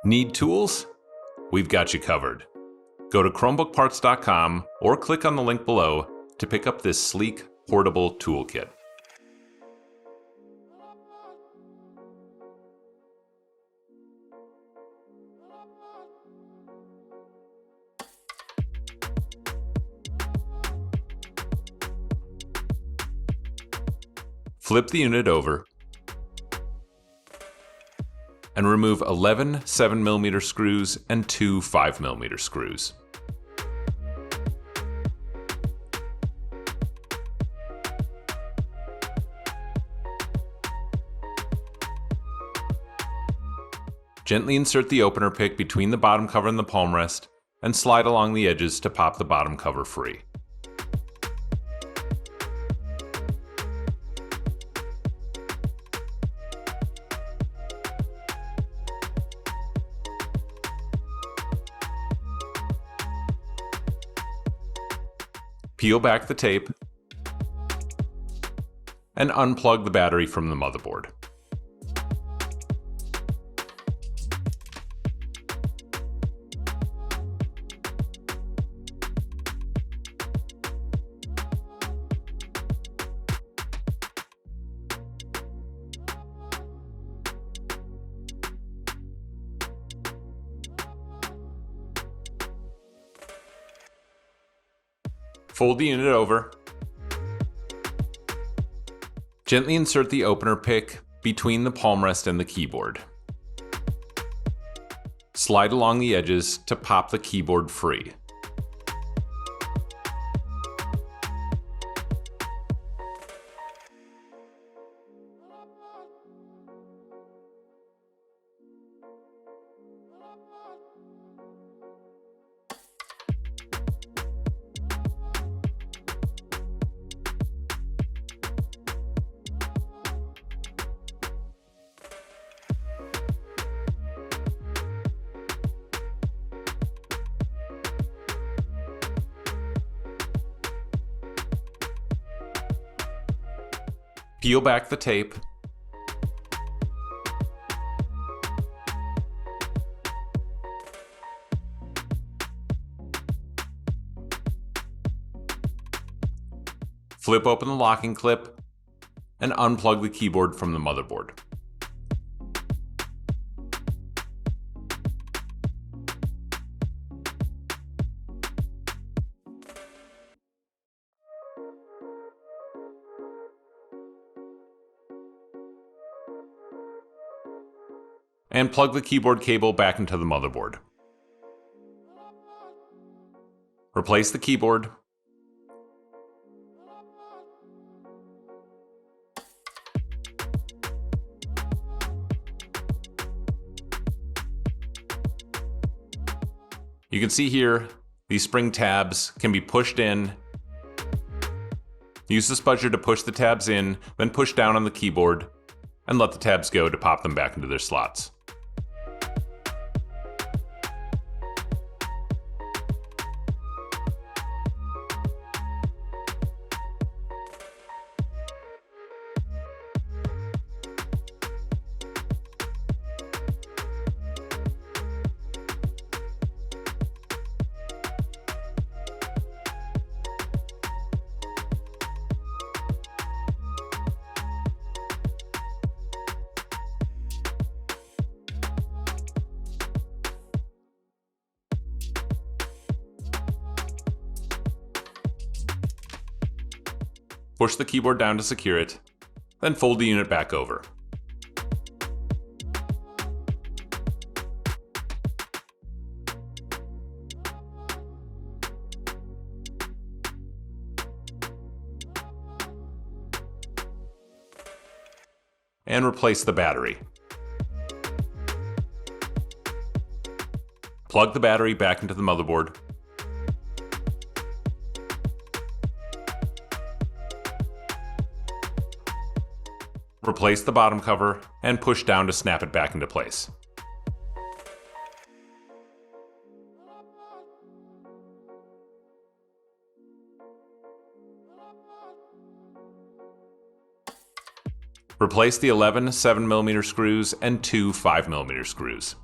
Need tools? We've got you covered. Go to ChromebookParts.com or click on the link below to pick up this sleek, portable toolkit. Flip the unit over and remove 11 7mm screws and 2 5mm screws. Gently insert the opener pick between the bottom cover and the palm rest and slide along the edges to pop the bottom cover free. Peel back the tape and unplug the battery from the motherboard. Fold the unit over. Gently insert the opener pick between the palm rest and the keyboard. Slide along the edges to pop the keyboard free. Peel back the tape. Flip open the locking clip and unplug the keyboard from the motherboard. And plug the keyboard cable back into the motherboard. Replace the keyboard. You can see here, these spring tabs can be pushed in. Use the spudger to push the tabs in, then push down on the keyboard, and let the tabs go to pop them back into their slots. Push the keyboard down to secure it, then fold the unit back over. And replace the battery. Plug the battery back into the motherboard. Replace the bottom cover and push down to snap it back into place. Replace the 11 7mm screws and 2 5mm screws.